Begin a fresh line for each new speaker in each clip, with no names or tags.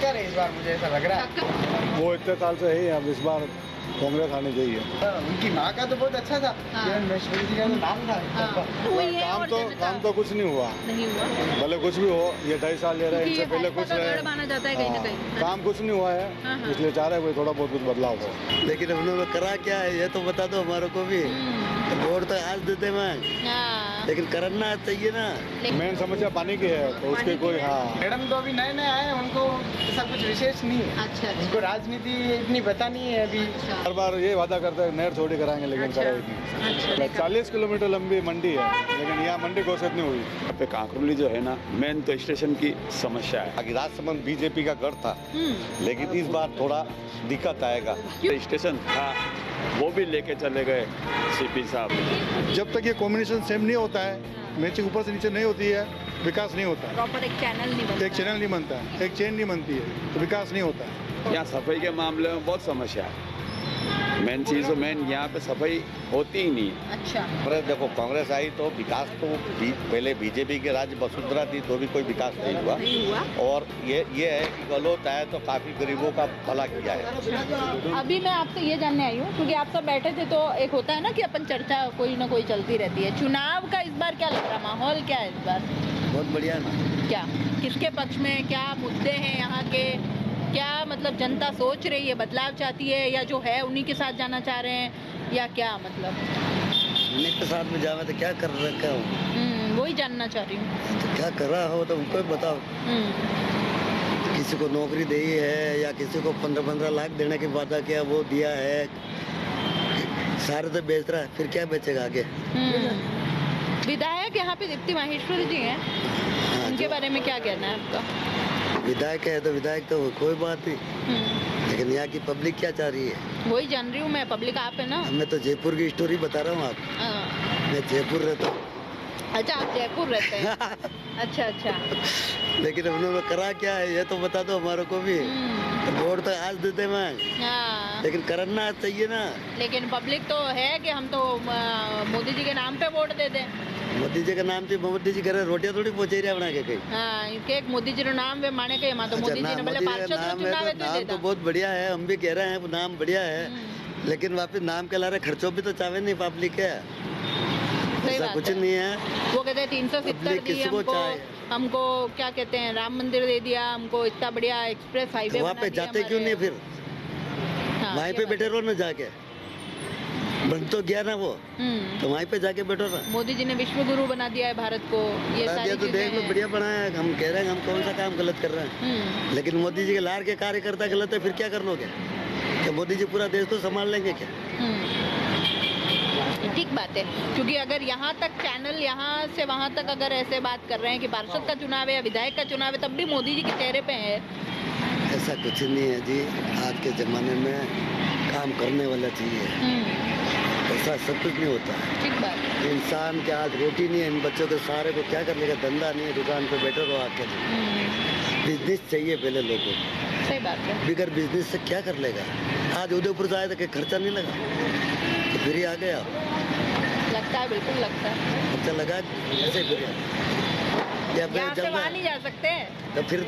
टक्कर है इस बार, मुझे ऐसा लग रहा है।
वो इतने साल से है, अब इस बार कांग्रेस आनी चाहिए।
उनकी माँ का तो बहुत अच्छा था, किरण महेश्वरी जी का तो नाम था।
काम तो कुछ नहीं हुआ, भले कुछ भी हो, ये 2.5 साल ले रहे हैं, इनसे पहले कुछ रहे,
माना जाता है कहीं ना कहीं।
काम कुछ नहीं हुआ है, इसलिए चाह रहे हैं कोई थोड़ा बहुत कुछ बदलाव हो।
लेकिन उन्होंने करा क्या है ये तो बता दो हमारे को भी। वोट तो आज देते मैं, लेकिन करना चाहिए ना।
मेन समस्या पानी की है, तो उसके कोई
मैडम तो अभी नए नए आए हैं, उनको ऐसा कुछ विशेष नहीं है।
अच्छा,
उनको राजनीति इतनी पता नहीं है अभी।
हर बार ये वादा करते हैं नहर छोड़ी कराएंगे, लेकिन कराई नहीं। 40 किलोमीटर लंबी मंडी है, लेकिन यहाँ मंडी घोषित नहीं हुई।
यहाँ पे कांकरोली जो है ना, मेन तो स्टेशन की समस्या है।
राजसमंद बीजेपी का गढ़ था, लेकिन इस बार थोड़ा दिक्कत आएगा।
स्टेशन था वो भी लेके चले गए सीपी साहब।
जब तक ये कॉम्बिनेशन सेम नहीं होता है, मैचिंग ऊपर से नीचे नहीं होती है, विकास नहीं होता है।
प्रॉपर एक चैनल नहीं बनता,
एक चैनल नहीं बनता है, एक चेन नहीं बनती है, तो विकास नहीं होता है।
यहाँ सफाई के मामले में बहुत समस्या है। मेन चीज़ तो मेन यहाँ पे सफाई होती ही नहीं।
अच्छा,
अरे देखो कांग्रेस आई तो विकास तो पहले बीजेपी के राज्य वसुंधरा थी तो भी कोई विकास नहीं हुआ। और ये है कि गहलोत आया तो काफ़ी गरीबों का भला किया है।
अभी मैं आपसे ये जानने आई हूँ, क्योंकि आप सब बैठे थे तो एक होता है ना कि अपन चर्चा कोई ना कोई चलती रहती है। चुनाव का इस बार क्या लग रहा, माहौल क्या है इस बार?
बहुत बढ़िया ना।
क्या, किसके पक्ष में, क्या मुद्दे हैं यहाँ के, क्या मतलब जनता सोच रही है, बदलाव चाहती है, या जो है उन्हीं के साथ जाना चाह रहे हैं, या क्या मतलब?
उन्हीं के साथ में जावे तो क्या कर रखा हूँ,
वही जानना चाह रही हूँ।
तो क्या कर रहा हो तो उनको भी बताओ। किसी को नौकरी दी है या किसी को 15-15 लाख देने की वादा किया, वो दिया है, सारे तो बेच रहा है, फिर क्या बेचेगा आगे।
विधायक यहाँ पे दीप्ति माहेश्वरी जी हैं, उनके बारे में क्या कहना है आपका?
विधायक है तो विधायक तो कोई बात नहीं, लेकिन यहाँ की पब्लिक क्या चाह रही है
वही जान रही हूँ मैं। पब्लिक आप है ना?
मैं तो जयपुर की स्टोरी बता रहा हूँ आप। मैं जयपुर रहता हूँ।
अच्छा, आप जयपुर रहते हैं। अच्छा अच्छा।
लेकिन उन्होंने करा क्या है ये तो बता दो हमारे को भी। वोट तो आज देते मैं, लेकिन करना चाहिए ना।
लेकिन पब्लिक तो है कि हम तो मोदी जी के नाम पे वोट दे दें।
मोदी जी का नाम थी, मोदी जी करे रोटियां थोड़ी पहुंचे रहा बना के कहीं।
इनके एक मोदी जी नाम वे माने के तो मोदी जी ने बोले पार्षद चुनाव है
नाम तो बहुत बढ़िया है, हम भी कह रहे हैं नाम बढ़िया है, लेकिन वापिस नाम के ला रहे खर्चों भी तो चाहे नहीं पब्लिक है, ऐसा कुछ नहीं है।
वो कहते हैं 370 दी हमको क्या कहते हैं, राम मंदिर दे दिया हमको, इतना बढ़िया एक्सप्रेस हाईवे
वहाँ पे जाते क्यों नहीं फिर? वहीं पे बैठे रहो ना, जाके बन तो गया ना वो, तो वहीं पे जाके बैठो ना।
मोदी जी ने विश्व गुरु बना दिया है भारत को, ये सारी
तो देख लो बढ़िया बनाया है। हम कह रहे हैं हम कौन सा काम गलत कर रहे हैं, लेकिन मोदी जी के लार के कार्यकर्ता गलत है, फिर क्या कर लोगे? क्या मोदी जी पूरा देश तो संभाल लेंगे क्या?
ठीक बात है, क्योंकि अगर यहाँ तक चैनल यहाँ से वहाँ तक अगर ऐसे बात कर रहे हैं कि पार्षद का चुनाव है या विधायक का चुनाव है, तब भी मोदी जी के चेहरे पे है।
ऐसा कुछ नहीं है जी, आज के ज़माने में काम करने वाला चाहिए, ऐसा सब कुछ नहीं होता है।
ठीक बात है।
इंसान के आज रोटी नहीं है, इन बच्चों के सारे को क्या कर लेगा, धंधा नहीं है, दुकान पे बैठे रहो आके। बिजनेस चाहिए पहले लोगों को।
सही बात है।
बिगर बिजनेस से क्या कर लेगा? आज उदयपुर से आए तो खर्चा नहीं लगा, तो फिर ही आ गया।
लगता है, बिल्कुल लगता है।
खर्चा लगा ऐसे फिर
यहाँ से वहाँ नहीं जा सकते,
तो फिर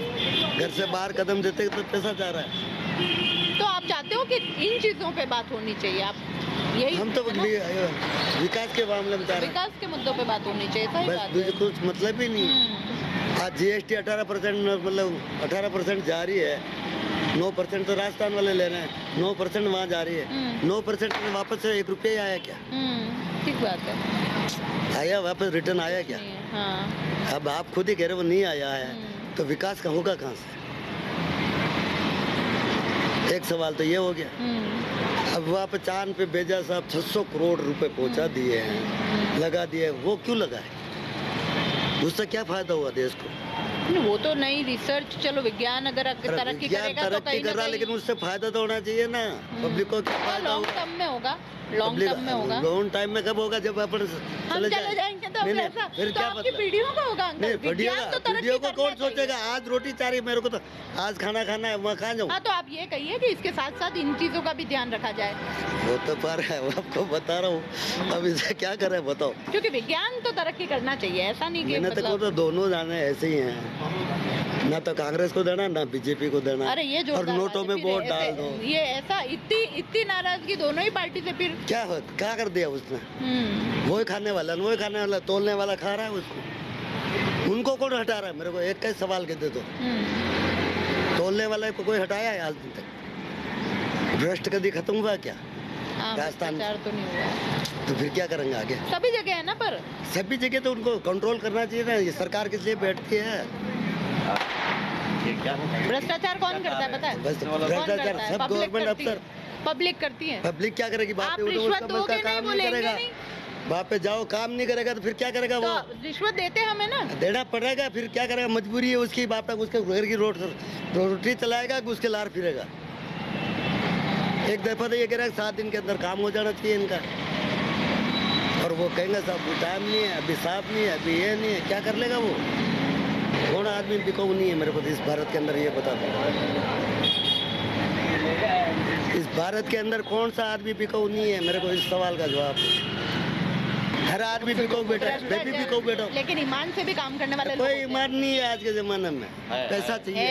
घर से बाहर कदम देते तो पैसा जा रहा है।
तो आप चाहते हो कि इन चीज़ों पे बात होनी चाहिए, आप यही?
हम तो विकास के मामले में,
विकास के मुद्दों पे बात होनी चाहिए।
बस कुछ मतलब ही नहीं। आज GST 18% मतलब 18% जा रही है, 9% तो राजस्थान वाले ले रहे हैं, 9% वहाँ जा रही है, 9% में वापस से 1 रुपया आया क्या?
ठीक बात है।
आया वापस रिटर्न आया क्या? अब आप खुद ही कह रहे हो नहीं आया है, तो विकास का होगा कहाँ से? एक सवाल तो ये हो गया। अब वहाँ पे चांद पे भेजा साहब 600 करोड़ रुपए पहुँचा दिए हैं, लगा दिए, वो क्यों लगा है? उससे क्या फायदा हुआ देश को?
वो तो नई रिसर्च, चलो विज्ञान अगर तरक्की करेगा तो कहीं ना कहीं,
लेकिन उससे फायदा तो होना चाहिए ना, पब्लिक को क्या फायदा?
लॉन्ग टर्म में होगा। लॉन्ग टर्म में होगा?
लॉन्ग टाइम में कब होगा, जब अपन
हम चले जाएंगे तो
नहीं,
ऐसा
फिर
तो
क्या
आपकी
मतलब?
पीढ़ियों का होगा अंकल।
नहीं, वीडियो
विज्ञान तो तरक्की
वीडियो को
करना
कौन
चाहिए।
सोचेगा? आज रोटी चाहिए मेरे को, तो आज खाना खाना है, वहाँ कहाँ जाऊँ?
हाँ, तो आप ये कहिए कि इसके साथ साथ इन चीजों का भी ध्यान रखा जाए,
वो तो पर है, वो आपको बता रहा हूँ। अब इसे क्या करें बताओ?
क्योंकि विज्ञान तो तरक्की करना चाहिए, ऐसा नहीं कि
मेहनत को
मतलब
तो दोनों जाने ऐसे ही हैं, ना तो कांग्रेस को देना ना बीजेपी को देना।
अरे ये
और
जोरदार
नोटों
बात है,
में
फिर
वोट
ऐसे-
डाल दो।
ये ऐसा इतनी नाराजगी दोनों ही पार्टी से फिर
क्या कर दिया उसने? वही खाने वाला तोलने वाला खा रहा है उसको। उनको कौन हटा रहा है? मेरे को एक का ही सवाल के दे दो, तोलने वाले को कोई हटाया है आज दिन तक? भ्रष्ट कभी खत्म हुआ क्या? राजस्थान
भ्रष्टाचार तो नहीं हुआ,
तो फिर क्या करेंगे आगे?
सभी जगह है ना, पर
सभी जगह तो उनको कंट्रोल करना चाहिए ना। ये सरकार किस लिए बैठती है?
भ्रष्टाचार कौन करता है पता है?
बस
कौन
भ्रष्टाचार
करता है?
सब गवर्नमेंट अफसर,
पब्लिक करती है।
पब्लिक क्या करेगी? बाप
आप
पे उठो,
रिश्वत
उसका
दोगे
काम
नहीं, वो
नहीं
लेंगे
करेगा।
नहीं,
बाप पे जाओ, काम नहीं करेगा तो फिर क्या करेगा वो?
तो रिश्वत देते हमें ना।
देना पड़ेगा, फिर क्या करेगा? मजबूरी है उसकी। बाप तक उसके घर की रोटी चलाएगा कि उसके लार फिरेगा? एक दफा तो ये कह रहा है 7 दिन के अंदर काम हो जाना चाहिए इनका, और वो कहेंगे साहब टाइम नहीं है, अभी साफ नहीं है, अभी ये नहीं है। क्या कर लेगा वो? कौन आदमी बिकाऊ नहीं है मेरे को इस भारत के अंदर, ये बता दो। इस भारत के अंदर कौन सा आदमी बिकाऊ नहीं है? मेरे को इस सवाल का जवाब दो। हर आदमी बिकाऊ बेटा है, मैं भी बिकाऊ बेटा हूँ।
लेकिन ईमान से भी काम करने वाले
कोई
लोग होते
ईमान नहीं है आज के जमाने में। पैसा चाहिए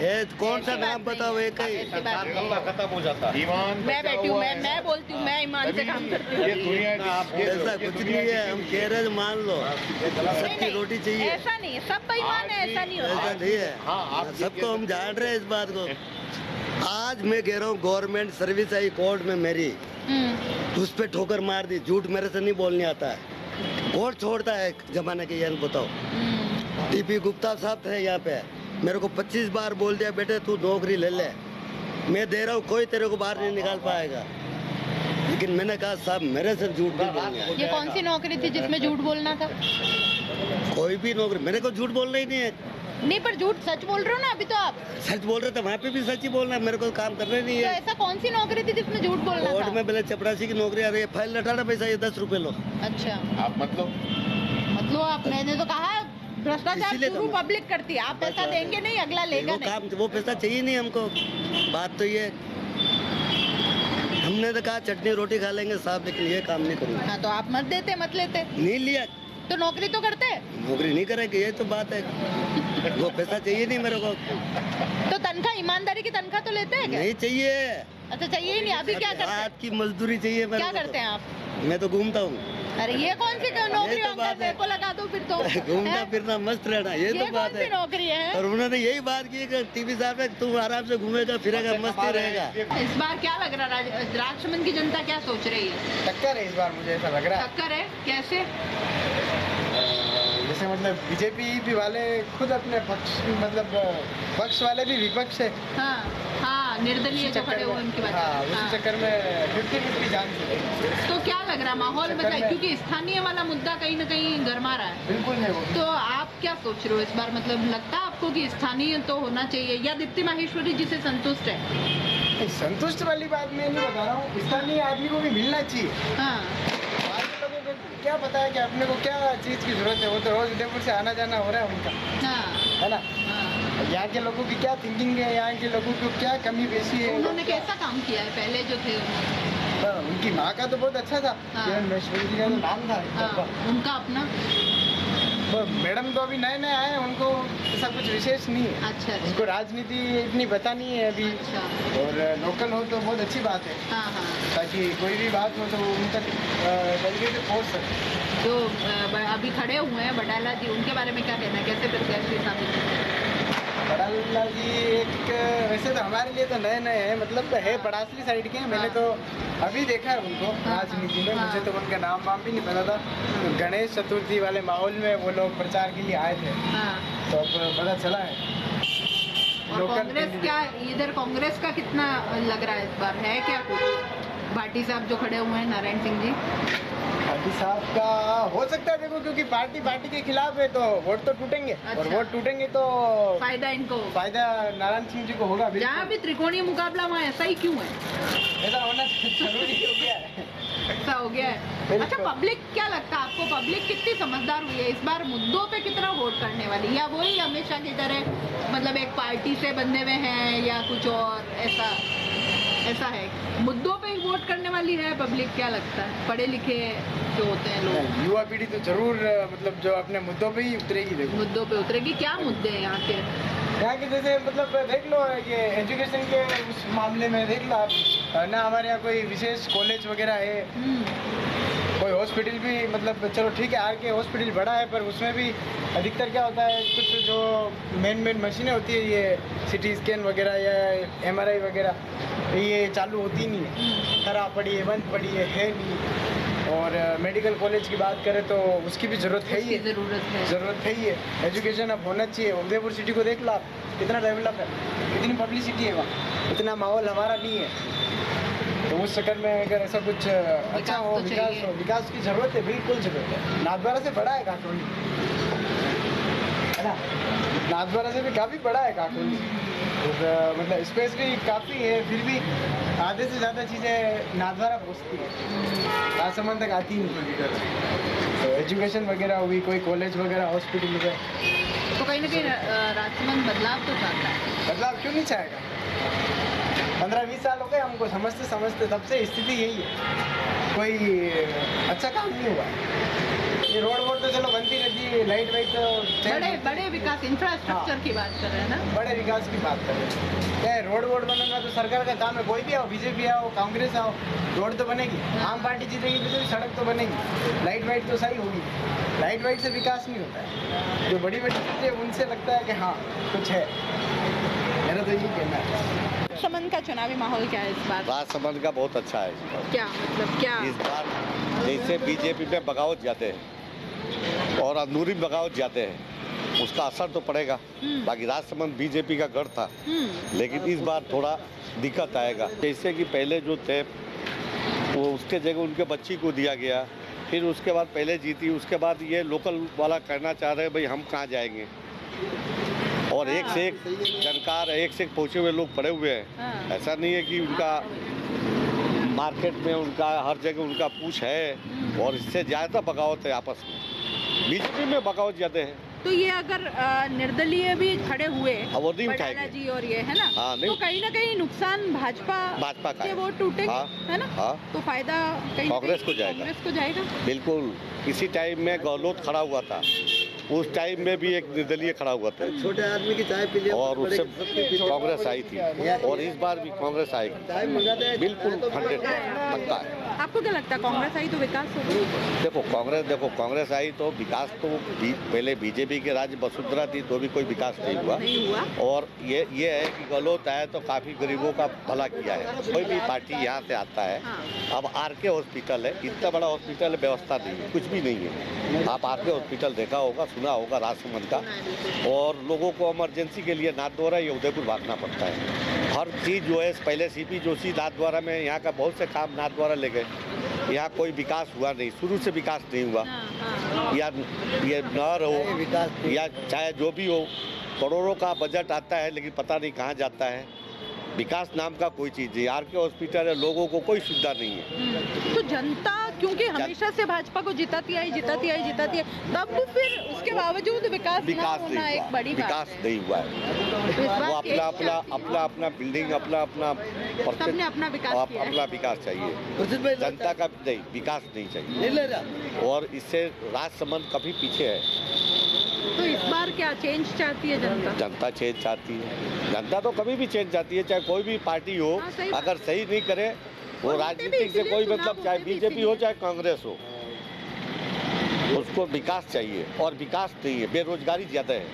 है। कौन सा नाम बताओ? एक ही
ऐसी बात नहीं है।
खत्म हो जाता है।
मैं बैठी हूँ, मैं बोलती हूँ, मैं ईमान से काम करती हूँ।
ऐसा कुछ नहीं है। हम कह रहे हैं मान लो सबकी रोटी चाहिए,
ऐसा नहीं है, सब बेईमान है, ऐसा नहीं होता।
ऐसा नहीं है। सबको हम जान रहे हैं इस बात को। आज मैं कह रहा हूँ गवर्नमेंट सर्विस आई कोर्ट में मेरी, उस पे ठोकर मार दी। झूठ मेरे से नहीं बोलने आता है। कोर्ट छोड़ता है जमाने के, ये बताओ। टीपी गुप्ता साहब थे यहाँ पे, मेरे को 25 बार बोल दिया बेटे तू नौकरी ले ले, मैं दे रहा हूँ, कोई तेरे को बाहर नहीं निकाल पाएगा। लेकिन मैंने कहा साहब मेरे से झूठ नहीं बोलना।
ये कौन सी नौकरी थी जिसमें झूठ बोलना था?
कोई भी नौकरी, मेरे को झूठ बोलना ही नहीं है।
नहीं, पर झूठ सच बोल रहे हो ना अभी तो आप।
सच बोल रहे थे, वहाँ पे भी सच ही बोलना है। मेरे को काम करना नहीं
तो
है।
ऐसा कौन सी नौकरी थी जिसमें झूठ बोलना
कोर्ट
था?
में पहले चपरासी की नौकरी आ रही है, फाइल लटाना पैसा ये 10 रुपए लो।
अच्छा,
आप
मतलब आप, मैंने तो कहा भ्रष्टाचार
इसीलिए तो
शुरू
मैं-
पब्लिक करती है। आप पैसा देंगे नहीं, अगला लेगा
वो
नहीं।
काम, वो पैसा चाहिए नहीं हमको। बात तो ये, हमने तो कहा चटनी रोटी खा लेंगे साहब, लेकिन ये काम नहीं करूँगा।
हाँ, तो आप मत देते, मत लेते,
नहीं लिया
तो नौकरी तो करते।
नौकरी नहीं करेंगे, ये तो बात है। वो पैसा चाहिए नहीं मेरे को।
तो तनख्वाह, ईमानदारी की तनख्वाह तो लेते हैं क्या?
नहीं चाहिए।
अच्छा, चाहिए ही नहीं। अभी क्या करते हैं?
हाथ की मजदूरी चाहिए मेरे
क्या
को।
करते हैं आप?
मैं तो घूमता हूँ।
अरे ये कौन सी नौकरी
ये तो
अंकल?
बात है।
मेरे को लगा दो फिर तो।
घूमना
हैं?
फिरना मस्त रहना, ये तो
ये
बात
कौन सी
है।
नौकरी है?
और उन्होंने यही बात की कि टीवी साहब है, तू आराम से घूमेगा फिरेगा मस्ती रहेगा।
इस बार क्या लग रहा है, राजसमंद की जनता क्या सोच रही है?
टक्कर है इस बार, मुझे ऐसा लग रहा है।
टक्कर है, कैसे?
जैसे मतलब बीजेपी वाले खुद अपने पक्ष, मतलब पक्ष वाले भी विपक्ष है।
हाँ हाँ, निर्दलीय जो खड़े हुए उनकी बात।
हाँ, उसी
हाँ।
चक्कर में 50-50 चांस है।
तो क्या लग रहा माहौल
चक्कर
मतलब,
में-
क्योंकि स्थानीय वाला मुद्दा कहीं ना कहीं गरमा रहा है।
बिल्कुल नहीं वो।
तो आप क्या सोच रहे हो इस बार? मतलब लगता है आपको कि स्थानीय तो होना चाहिए, या दीप्ति माहेश्वरी जी से संतुष्ट है?
नहीं, संतुष्ट वाली बात मैं नहीं बता रहा हूँ, स्थानीय आदमी को भी मिलना चाहिए।
हाँ,
बाहर के लोगों को क्या पता है कि अपने को क्या चीज़ की जरूरत है? वो तो रोज उदयपुर से आना जाना हो रहा है उनका,
हाँ,
है ना?
हाँ।
यहाँ के लोगों की क्या थिंकिंग है, यहाँ के लोगों को क्या कमी बेसी है?
उन्होंने कैसा काम किया है पहले जो थे उन्होंने?
हाँ, उनकी माँ का तो बहुत अच्छा था,
हाँ।
किरण महेश्वरी जी का तो नाम था एक
हाँ,
तरफा।
उनका अपना।
वो मैडम तो अभी नए नए आए हैं, उनको ऐसा कुछ विशेष नहीं है।
अच्छा अच्छा
उनको राजनीति इतनी पता नहीं है अभी,
अच्छा,
और लोकल हो तो बहुत अच्छी बात है,
हाँ हाँ।
ताकि कोई भी बात हो तो वो उन तक तरीके से पहुँच सके।
जो अभी खड़े हुए हैं बडाला जी, उनके बारे में क्या कहना है? कैसे प्रत्याशी साबित होंगे?
बड़ाला जी एक, वैसे तो हमारे लिए तो नए नए हैं, मतलब है बड़ासली साइड के हैं। मैंने तो अभी देखा है उनको
हाँ,
राजनीति में।
हाँ।
मुझे तो उनका नाम वाम भी नहीं पता था। तो गणेश चतुर्थी वाले माहौल में वो लोग प्रचार के लिए आए थे,
हाँ।
तो अब पता चला है।
और
लोकल
कांग्रेस
कैंडिडेट।
क्या, इधर कांग्रेस का कितना लग रहा है इस बार? है क्या कुछ? भाटी साहब जो खड़े हुए हैं, नारायण सिंह जी।
पार्टी साहब का हो सकता है, देखो क्योंकि पार्टी के खिलाफ है तो वोट तो टूटेंगे। और
अच्छा।
वोट टूटेंगे तो
फायदा इनको,
फायदा नारायण सिंह जी को होगा। बिल्कुल।
जहाँ भी त्रिकोणीय मुकाबला वहाँ ऐसा ही क्यों है?
ऐसा होना जरूरी हो गया है।
ऐसा हो गया है।
बिल्कुल।
अच्छा, पब्लिक क्या लगता है आपको, पब्लिक कितनी समझदार हुई है इस बार? मुद्दों पे कितना वोट करने वाली, या वही हमेशा की तरह मतलब एक पार्टी से बंधे हुए हैं, या कुछ और ऐसा है? मुद्दों पे ही वोट करने वाली है पब्लिक, क्या लगता है? पढ़े लिखे जो होते हैं लोग,
युवा पीढ़ी तो जरूर मतलब जो अपने मुद्दों पे ही उतरेगी। देखो
मुद्दों पे उतरेगी। क्या मुद्दे हैं यहाँ के?
यहाँ के जैसे मतलब देख लो, ये एजुकेशन के उस मामले में देख लो आप, ना हमारे यहाँ कोई विशेष कॉलेज वगैरह है, कोई हॉस्पिटल भी मतलब चलो ठीक है, आर के हॉस्पिटल बड़ा है, पर उसमें भी अधिकतर क्या होता है, कुछ जो मेन मशीनें होती है, ये सिटी स्कैन वगैरह या MRI वगैरह, ये चालू होती नहीं है, खराब पड़ी है, बंद पड़ी है नहीं। और मेडिकल कॉलेज की बात करें तो उसकी भी ज़रूरत है ही है, ज़रूरत है ही है। एजुकेशन अब होना चाहिए। उदयपुर सिटी को देख लो आप, कितना डेवलप है, कितनी पब्लिसिटी है वहाँ, इतना माहौल हमारा नहीं है। तो उस चक्कर में अगर ऐसा कुछ अच्छा हो, विकास की ज़रूरत है, बिल्कुल ज़रूरत है। नाथद्वारा से बड़ा है काकोरी, है ना, नाथद्वारा से भी काफ़ी बड़ा है काकोरी, मतलब स्पेस भी काफ़ी है, फिर भी आधे से ज़्यादा चीज़ें नाथद्वारा पहुँचती है, राजसमंद तक आती नहीं। तो एजुकेशन वगैरह हुई, कोई कॉलेज वगैरह, हॉस्पिटल वगैरह,
तो कहीं ना कहीं राजसमंद बदलाव तो चाहता है।
बदलाव क्यों नहीं चाहेगा? 15-20 साल हो गए हमको समझते तब से स्थिति यही है, कोई अच्छा काम नहीं हुआ। ये रोड तो चलो बनती रहती है, लाइट वाइट तो
बड़े विकास, इंफ्रास्ट्रक्चर की बात कर रहे हैं ना,
बड़े विकास की बात कर रहे हैं। क्या है, रोड बनना तो सरकार का काम है, कोई भी आओ, बीजेपी आओ, कांग्रेस आओ, रोड तो बनेगी। आम पार्टी जीतेगी तो सड़क तो बनेगी, लाइट वाइट तो सही होगी। लाइट वाइट से विकास नहीं होता है, जो बड़ी चीज़ें उनसे लगता है कि हाँ कुछ है। मेरा तो यही कहना है।
राजसमंद का चुनावी माहौल क्या है इस बार?
राजसमंद का बहुत अच्छा है इस बार।
क्या मतलब, क्या
इस बार जैसे बीजेपी में बगावत जाते हैं और अंदरूनी बगावत जाते हैं, उसका असर तो पड़ेगा। बाकी राजसमंद बीजेपी का गढ़ था, लेकिन इस बार थोड़ा दिक्कत आएगा। जैसे कि पहले जो थे वो उसके जगह उनके बच्ची को दिया गया, फिर उसके बाद पहले जीती, उसके बाद ये लोकल वाला कहना चाह रहे हैं भाई हम कहाँ जाएंगे, और एक से एक जानकार, एक से एक पहुँचे हुए लोग पड़े हुए हैं। ऐसा नहीं है कि उनका मार्केट में उनका हर जगह उनका पूछ है, और इससे ज़्यादा बगावत है आपस में, बीजेपी में बगावत ज़्यादा है।
तो ये अगर निर्दलीय भी खड़े हुए,
वो नहीं
बडाला
उठाएंगे
जी और ये है ना,
हाँ, नहीं।
तो कहीं ना कहीं नुकसान भाजपा
का
के
है।
वोट टूटेंगे,
हाँ,
है ना,
हाँ।
तो फायदा कहीं
कांग्रेस को जाएगा।
कांग्रेस को जाएगा।
बिल्कुल। इसी टाइम में गहलोत खड़ा हुआ था, उस टाइम में भी एक निर्दलीय खड़ा हुआ था,
छोटे आदमी की चाय पी लिया
और उससे कांग्रेस आई थी, और इस बार भी कांग्रेस आएगी, बिल्कुल 100 पक्का है।
आपको क्या लगता है, कांग्रेस आई तो विकास होगा?
देखो कांग्रेस आई तो विकास तो पहले बीजेपी के राज्य वसुंधरा थी तो भी कोई विकास नहीं हुआ। और ये है कि गहलोत आया तो काफ़ी गरीबों का भला किया है। कोई भी पार्टी यहाँ से आता है, अब RK हॉस्पिटल है, इतना बड़ा हॉस्पिटल व्यवस्था नहीं है, कुछ भी नहीं है। आप RK हॉस्पिटल देखा होगा, सुना होगा राजसमंद का, और लोगों को इमरजेंसी के लिए नाथद्वारा या उदयपुर भागना पड़ता है। हर चीज़ जो है, पहले CP जोशी नाथद्वारा में यहाँ का बहुत से काम नाथद्वारा ले गए, यहाँ कोई विकास हुआ नहीं, शुरू से विकास नहीं हुआ। या ये नहर हो या चाहे जो भी हो, करोड़ों का बजट आता है लेकिन पता नहीं कहाँ जाता है। विकास नाम का कोई चीज़ नहीं। RK हॉस्पिटल है, लोगों को कोई सुविधा नहीं है।
तो जनता क्योंकि हमेशा से भाजपा को जिताती आई, तब फिर उसके बावजूद विकास होना एक बड़ी बात
विकास नहीं हुआ है। वो अपना बिल्डिंग, अपना
सबने अपना
विकास चाहिए, जनता का नहीं, विकास नहीं चाहिए, और इससे राजसमंद काफी पीछे है।
तो इस बार क्या चेंज चाहती है जनता?
जनता चेंज चाहती है, जनता तो कभी भी चेंज चाहती है, चाहे कोई भी पार्टी हो। अगर सही नहीं करे वो राजनीतिक से कोई मतलब, चाहे बीजेपी हो चाहे कांग्रेस हो, उसको विकास चाहिए, और विकास नहीं है। बेरोजगारी ज़्यादा है,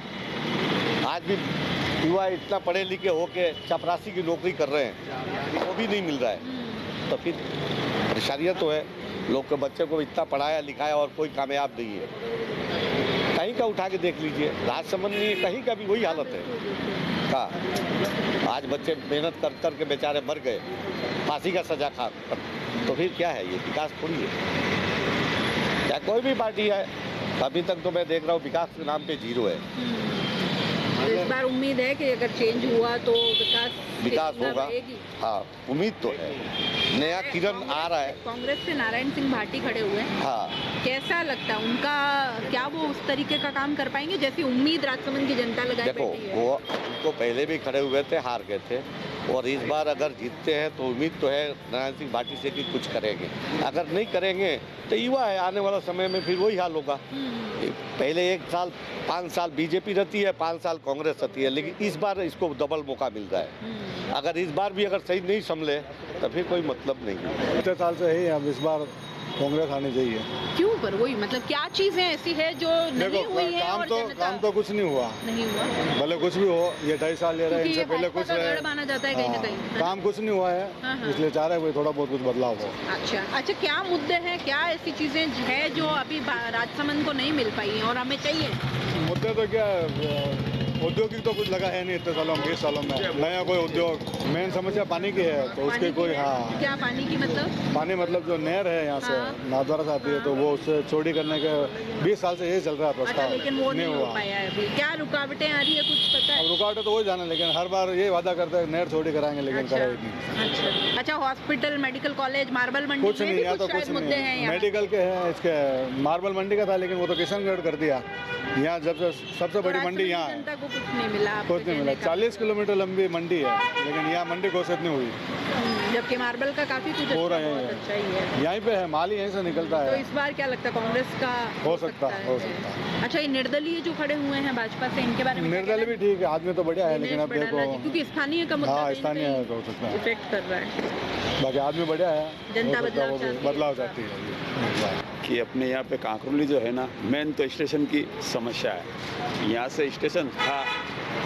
आज भी युवा इतना पढ़े लिखे होके चपरासी की नौकरी कर रहे हैं, वो भी नहीं मिल रहा है, तो फिर परेशानियाँ तो है। लोग के बच्चे को इतना पढ़ाया लिखाया और कोई कामयाब नहीं है। कहीं का उठा के देख लीजिए, राजसमंद में कहीं का भी वही हालत है का। आज बच्चे मेहनत कर कर के बेचारे मर गए, फांसी का सजा खा, तो फिर क्या है ये? विकास थोड़ी है। या कोई भी पार्टी है, अभी तक तो मैं देख रहा हूँ विकास के नाम पे जीरो है।
तो इस बार उम्मीद है कि अगर चेंज हुआ तो
विकास होगा,
रहेगी।
हाँ उम्मीद तो है, नया किरण आ रहा है।
कांग्रेस से नारायण सिंह भाटी खड़े हुए हैं,
हाँ
कैसा लगता है उनका, क्या वो उस तरीके का काम कर पाएंगे जैसी उम्मीद राजसमंद की जनता लगाए
देखो,
बैठी है?
वो उनको पहले भी खड़े हुए थे, हार गए थे, और इस बार अगर जीतते हैं तो उम्मीद तो है नारायण सिंह भाटी से कि कुछ करेंगे। अगर नहीं करेंगे तो युवा है, आने वाला समय में फिर वही हाल होगा। पहले 1 साल 5 साल बीजेपी रहती है, 5 साल कांग्रेस रहती है, लेकिन इस बार इसको डबल मौका मिल रहा है। अगर इस बार भी अगर सही नहीं संभले तो फिर कोई मतलब नहीं है।
इतने साल से है, अब इस बार कांग्रेस आनी चाहिए।
क्यों पर वही मतलब क्या चीजें ऐसी है जो नहीं हुई है और
काम तो कुछ नहीं हुआ,
नहीं हुआ,
भले कुछ भी हो, ये 2.5 साल ले रहे हैं,
क्योंकि
इनसे
ये
पहले
भाजपा
कुछ
का
रहे,
गढ़ माना जाता है कहीं ना कहीं, है ना?
काम कुछ नहीं हुआ है,
हाँ, हाँ।
इसलिए चाह रहे हैं कोई थोड़ा बहुत कुछ बदलाव हो।
अच्छा, क्या मुद्दे हैं, क्या ऐसी चीजें है जो अभी राजसमंद को नहीं मिल पाई हैं और हमें चाहिए?
मुद्दे तो क्या है, औद्योगिक तो कुछ लगा है नहीं इतने सालों में, 20 सालों में नया कोई उद्योग। मेन समस्या पानी की है, तो उसके कोई, हाँ
क्या पानी की मतलब?
पानी मतलब जो नहर है यहाँ से नाथद्वारा से आती है, तो वो उससे चौड़ी करने के 20 साल से यही चल रहा है
अच्छा,
प्रस्ताव,
लेकिन वो नहीं हो पाया है अभी। क्या रुकावटें आ रही है, कुछ पता है?
अब रुकावटें तो वही जाना, लेकिन हर बार ये वादा करते हैं नहर चौड़ी कराएंगे, लेकिन कराएगी नहीं।
अच्छा, हॉस्पिटल, मेडिकल कॉलेज, मार्बल मंडी
कुछ नहीं, यहाँ तो कुछ
मुद्दे हैं
नहीं।
यहाँ।
मेडिकल के हैं, इसके मार्बल मंडी का था, लेकिन वो तो किशनगढ़ कर दिया। यहाँ जब से सबसे बड़ी मंडी यहाँ है,
जनता को कुछ नहीं मिला,
कुछ नहीं मिला। 40 किलोमीटर लंबी मंडी है, लेकिन यहाँ मंडी घोषित नहीं हुई।
जबकि मार्बल का काफी कुछ
हो
अच्छा,
रहे हैं।
बहुत अच्छा ही है।
यहीं पे है, माल ही यहीं से निकलता
तो
है।
इस बार क्या लगता है कांग्रेस का
हो सकता है।
अच्छा, ये निर्दलीय जो खड़े हुए हैं भाजपा से, इनके बारे में क्या
निर्दलीय भी ठीक है, आदमी तो बढ़िया है, लेकिन अब
दिनेश
देखो,
बड़ाला जी, क्योंकि स्थानीय का मुद्दा
हाँ
कहीं ना
स्थानीय
कहीं
है तो हो सकता है,
इफेक्ट कर रहा है।
बाकी आदमी बढ़िया है,
जनता
हो सकता है
बदलाव
वो भी
चाहती है।
बदलाव चाहती है।
कि अपने यहाँ पे कांकरोली जो है ना, मेन तो स्टेशन की समस्या है। यहाँ से स्टेशन था,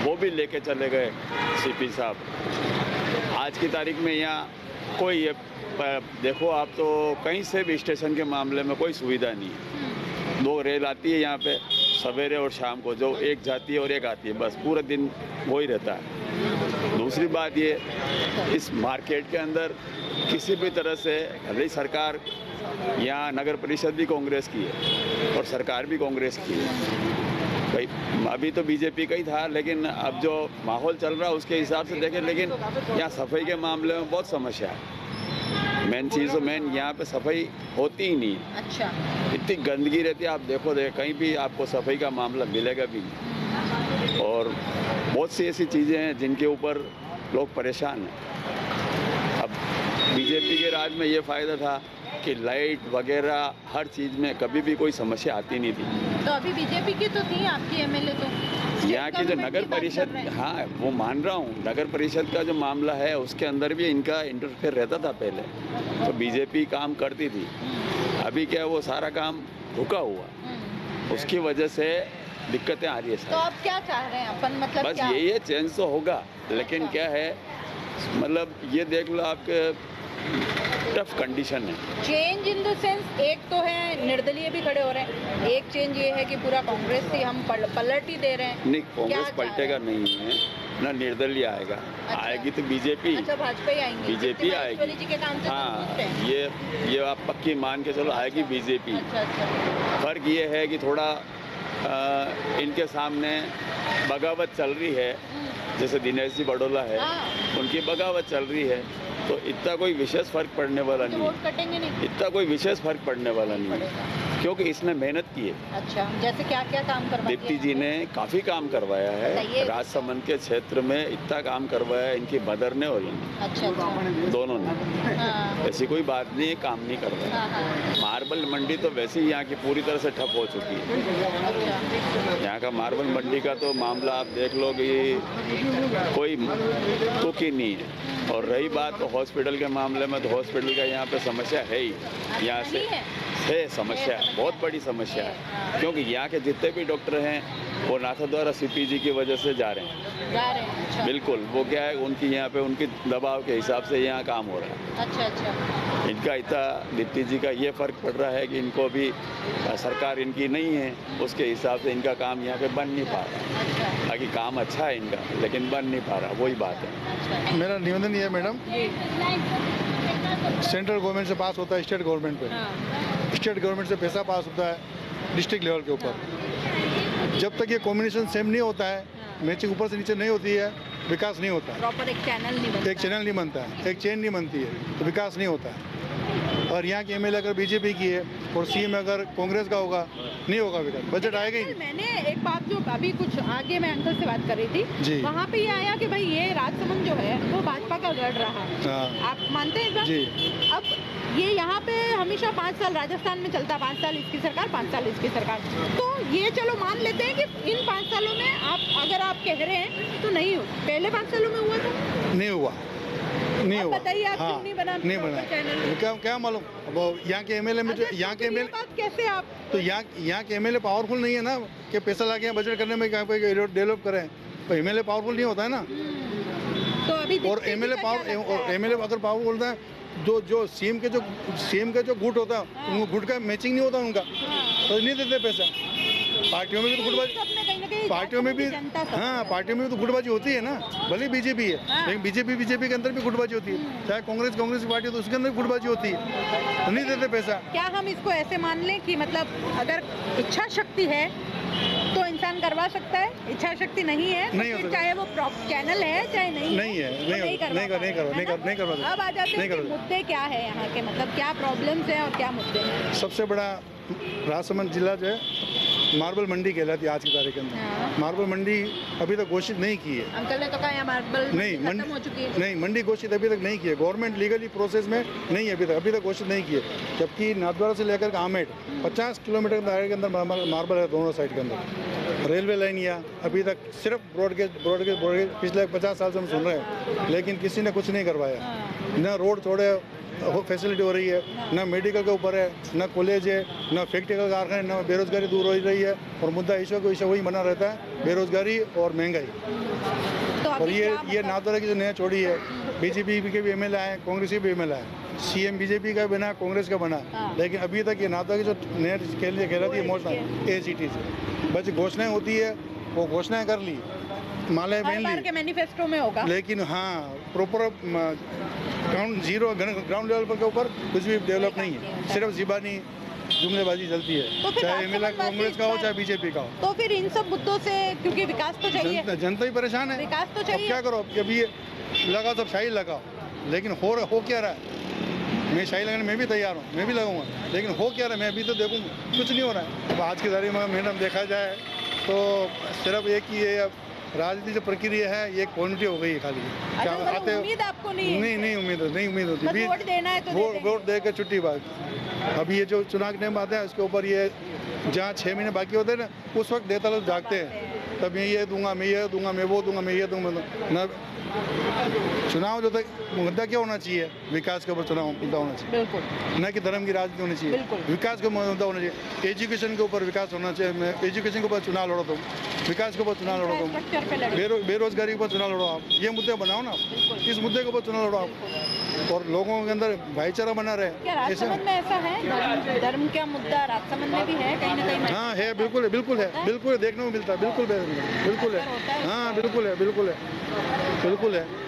वो भी लेके चले गए सीपी साहब। आज की तारीख में यहाँ कोई ये देखो आप, तो कहीं से भी स्टेशन के मामले में कोई सुविधा नहीं है। 2 रेल आती है यहाँ पे सवेरे और शाम को, जो एक जाती है और एक आती है, बस पूरा दिन वही रहता है। दूसरी बात ये, इस मार्केट के अंदर किसी भी तरह से भले सरकार, यहाँ नगर परिषद भी कांग्रेस की है और सरकार भी कांग्रेस की है भाई, अभी तो बीजेपी का ही था, लेकिन अब जो माहौल चल रहा है उसके हिसाब से देखें, लेकिन यहाँ सफाई के मामले में बहुत समस्या है। मेन चीज़ तो मेन यहाँ पे सफाई होती ही नहीं है।
अच्छा,
इतनी गंदगी रहती है, आप देखो कहीं भी आपको सफाई का मामला मिलेगा भी नहीं। और बहुत सी ऐसी चीज़ें हैं जिनके ऊपर लोग परेशान हैं। अब बीजेपी के राज में ये फ़ायदा था कि लाइट वगैरह हर चीज़ में कभी भी कोई समस्या आती नहीं थी।
तो अभी बीजेपी की तो थी आपकी एमएलए, तो
यहाँ की जो नगर परिषद, हाँ वो मान रहा हूँ, नगर परिषद का जो मामला है उसके अंदर भी इनका इंटरफेयर रहता था पहले, तो बीजेपी काम करती थी। अभी क्या वो सारा काम रुका हुआ, उसकी वजह से दिक्कतें आ रही है
तो
सारी।
आप क्या चाह रहे हैं अपन, मतलब
बस
क्या?
यही है, चेंज तो होगा, लेकिन क्या है, मतलब ये देख लो आपके टफ कंडीशन है।
चेंज इन द सेंस, एक तो है निर्दलीय भी खड़े हो रहे हैं, एक चेंज ये है कि पूरा कांग्रेस से हम पलट ही दे रहे हैं।
नहीं, कांग्रेस
क्या चाह
पलटेगा
रहे
नहीं है ना, निर्दलीय आएगा।
अच्छा।
आएगी तो बीजेपी।
अच्छा, भाजपा ही आएंगे,
बीजेपी आएगी।
जी के काम से
हाँ,
संतुष्ट हैं?
ये आप पक्की मान के चलो, आएगी बीजेपी।
अच्छा अच्छा,
फर्क ये है कि थोड़ा इनके सामने बगावत चल रही है, जैसे दिनेश जी बड़ोला है,
हाँ।
उनकी बगावत चल रही है, तो इतना कोई विशेष फर्क पड़ने वाला
तो
नहीं
वोट
है।
कटेंगे नहीं?
इतना कोई विशेष फर्क पड़ने वाला नहीं है, क्योंकि इसने मेहनत की है।
अच्छा, जैसे क्या क्या काम करवा
दीप्ति जी ने काफ़ी काम करवाया
बताइए।
है राजसमंद के क्षेत्र में, इतना काम करवाया है इनकी मदर ने और इन्होंने,
अच्छा,
दोनों ने।
हाँ
ऐसी कोई बात नहीं है, काम नहीं करवाया।
हाँ हाँ,
मार्बल मंडी तो वैसे ही यहाँ की पूरी तरह से ठप हो चुकी है।
अच्छा,
यहाँ का मार्बल मंडी का तो मामला आप देख लो कि कोई तुक ही नहीं है। और रही बात तो हॉस्पिटल के मामले में, तो हॉस्पिटल का यहाँ पे समस्या है ही, यहाँ से
नहीं है?
है समस्या, बहुत बड़ी समस्या है, क्योंकि यहाँ के जितने भी डॉक्टर हैं वो नाथद्वारा सीपीजी की वजह से जा रहे हैं।
जा रहे हैं? अच्छा
बिल्कुल, वो क्या है उनकी यहाँ पे उनकी दबाव के हिसाब से यहाँ काम हो रहा है।
अच्छा अच्छा।
इनका इतना दीप्ति जी का ये फ़र्क पड़ रहा है कि इनको अभी सरकार इनकी नहीं है, उसके हिसाब से इनका काम यहाँ पे बन नहीं पा रहा।
अच्छा
बाकी काम अच्छा है इनका, लेकिन बन नहीं पा रहा, वही बात है।
अच्छा
मेरा निवेदन ये है मैडम, सेंट्रल गवर्नमेंट से पास होता है स्टेट गवर्नमेंट पे,
हाँ
स्टेट गवर्नमेंट से पैसा पास होता है डिस्ट्रिक्ट लेवल के ऊपर। जब तक ये कॉम्बिनेशन सेम नहीं होता है, मैचिंग ऊपर से नीचे नहीं होती है, विकास नहीं होता है।
प्रॉपर एक चैनल नहीं बनता।
एक चैनल नहीं बनता है, एक चेन नहीं बनती है, तो विकास नहीं होता है। और यहाँ की एमएलए अगर बीजेपी की है और सीएम अगर कांग्रेस का होगा, नहीं होगा विकास, बजट आएगा ही नहीं।
मैंने एक बात जो अभी कुछ आगे मैं अंकल से बात कर रही
जी।
थी, वहाँ पे ये आया कि भाई ये राजसमंद जो है वो भाजपा का लड़ रहा है।
हाँ
आप मानते हैं इस बात?
जी।
अब ये यहाँ पे हमेशा 5 साल राजस्थान में चलता, 5 साल इसकी सरकार, 5 साल इसकी सरकार, तो ये चलो मान लेते हैं कि इन 5 सालों में आप कह रहे हैं तो नहीं हो, पहले 5 सालों में हुआ था?
नहीं हुआ, नहीं
आप
हुआ।
बताइए, आप
हाँ,
क्यों नहीं बना
नहीं
proper
बना,
channel?
क्या मालूम। अब यहाँ के एमएलए में जो
अच्छा,
यहाँ के
तो फिर ये
एमएलए,
बात कैसे आप
तो यहाँ के एमएलए पावरफुल नहीं है ना कि पैसा ला के बजट करने में क्या डेवलप करें। तो एमएलए पावरफुल नहीं होता है ना।
तो अभी
और
दिखते
एमएलए
भी क्या
पावर
लगता
और
है
एमएलए अगर पावरफुल होता है, जो सीएम का जो गुट होता है, उनको गुट का मैचिंग नहीं होता उनका, तो नहीं देते पैसा। पार्टियों में भी तो गुटबाजी,
सबने कहीं ना कहीं
पार्टियों में भी,
जनता सब
हाँ पार्टियों में भी तो गुटबाजी होती है ना। भले बीजेपी है,
हाँ।
लेकिन बीजेपी के अंदर भी गुटबाजी होती है। चाहे कांग्रेस की पार्टी है तो उसके अंदर भी गुटबाजी होती है, तो नहीं देते पैसा।
क्या हम इसको ऐसे मान लें कि मतलब अगर इच्छा शक्ति है तो इंसान करवा सकता है, इच्छा शक्ति नहीं है तो
नहीं हो
फिर
सकता।
चाहे वो चैनल है चाहे नहीं
नहीं है,
तो
नहीं
करवा
नहीं
पाएगा, है ना?
नहीं करवा सकते।
अब आ जाते
नहीं
हैं कि
करवा
मुद्दे क्या है यहाँ के, मतलब क्या प्रॉब्लम्स हैं और क्या मुद्दे हैं।
सबसे बड़ा राजसमंद जिला जो है मार्बल मंडी कहलाती है आज की तारीख के अंदर।
हाँ।
मार्बल मंडी अभी तक घोषित नहीं की है।
अंकल ने तो कहा यहाँ मार्बल
नहीं
खत्म हो चुकी है।
नहीं, मंडी घोषित अभी तक नहीं की है। गवर्नमेंट लीगली प्रोसेस में नहीं है अभी तक घोषित नहीं की है। जबकि नाथद्वारा से लेकर आमेट 50 किलोमीटर दायरे के अंदर मार्बल है दोनों साइड के अंदर। रेलवे लाइन या अभी तक सिर्फ ब्रॉडगेज पिछले 50 साल से हम सुन रहे हैं, लेकिन किसी ने कुछ नहीं करवाया। न रोड थोड़े फैसिलिटी हो रही है, ना मेडिकल के ऊपर है, ना कॉलेज है, ना फैक्ट्री का कारखाना, ना बेरोजगारी दूर हो रही है। और मुद्दा इशू वही बना रहता है, बेरोजगारी और महंगाई।
तो
और
अभी
ये
क्या मतलब-
नाथद्वारा की जो नया चौड़ी है, बीजेपी के भी एमएलए आए, कांग्रेस के भी एमएलए आए, सीएम बीजेपी का बना, कांग्रेस का बना,
हाँ।
लेकिन अभी तक ये नाथद्वारा की जो नया कहलाती है मोर्चा एसीटी से बस घोषणाएं होती है, वो घोषणाएं कर ली माले
हर बार
मेनली,
के मैनिफेस्टो में होगा।
लेकिन हाँ प्रॉपर ग्राउंड लेवल पर के ऊपर कुछ भी डेवलप नहीं है, सिर्फ ज़बानी जुमलेबाजी चलती
तो
है,
फिर
चाहे एमएलए
राजसमंद
कांग्रेस का हो
वासी
चाहे बीजेपी का हो।
तो फिर इन सब मुद्दों से, क्योंकि विकास तो चाहिए,
जनता ही परेशान है।
विकास तो
अब
चाहिए।
क्या करो, अब अभी लगाओ सब शाही लगाओ, लेकिन हो क्या रहा है। मैं शाही लगाने मैं भी तैयार हूँ, मैं भी लगाऊंगा, लेकिन हो क्या रहा है मैं अभी तो देखूंगा, कुछ नहीं हो रहा है। अब आज की तारीख में मैडम देखा जाए तो सिर्फ एक ही है, राजनीति जो प्रक्रिया है ये क्वालिटी हो गई है खाली।
अच्छा, मतलब
हो-
उम्मीद आपको नहीं है?
नहीं उम्मीद होती।
बस वोट देना है तो दे देंगे।
वोट दे के छुट्टी बात। अभी ये जो चुनाव के टाइम आते हैं उसके ऊपर ये जहाँ 6 महीने बाकी होते हैं ना, उस वक्त देता लोग जागते हैं, तब मैं ये दूंगा, मैं ये दूंगा, मैं वो दूंगा, मैं ये दूंगा ना। चुनाव जो तक मुद्दा क्या होना चाहिए, विकास के ऊपर चुनाव मुद्दा होना चाहिए,
बिल्कुल।
न कि धर्म की राजनीति होनी चाहिए।
बिल्कुल।
विकास का मुद्दा होना चाहिए, एजुकेशन के ऊपर विकास होना चाहिए। मैं एजुकेशन के ऊपर चुनाव लड़ो, तुम विकास के ऊपर चुनाव लड़ो, तुम
इंफ्रास्ट्रक्चर पे लड़े।
बेरोजगारी के ऊपर चुनाव लड़ो, आप ये मुद्दे बनाओ ना, इस मुद्दे के ऊपर चुनाव लड़ो आप, और लोगों के अंदर भाईचारा बना रहे।
क्या राजसमंद में ऐसा है? धर्म का मुद्दा राजसमंद में भी है कहीं ना कहीं?
हाँ है, बिल्कुल है, बिल्कुल है, बिल्कुल है, देखने को मिलता है, बिल्कुल है, बिल्कुल है, हाँ बिल्कुल है, बिल्कुल है, बिल्कुल है।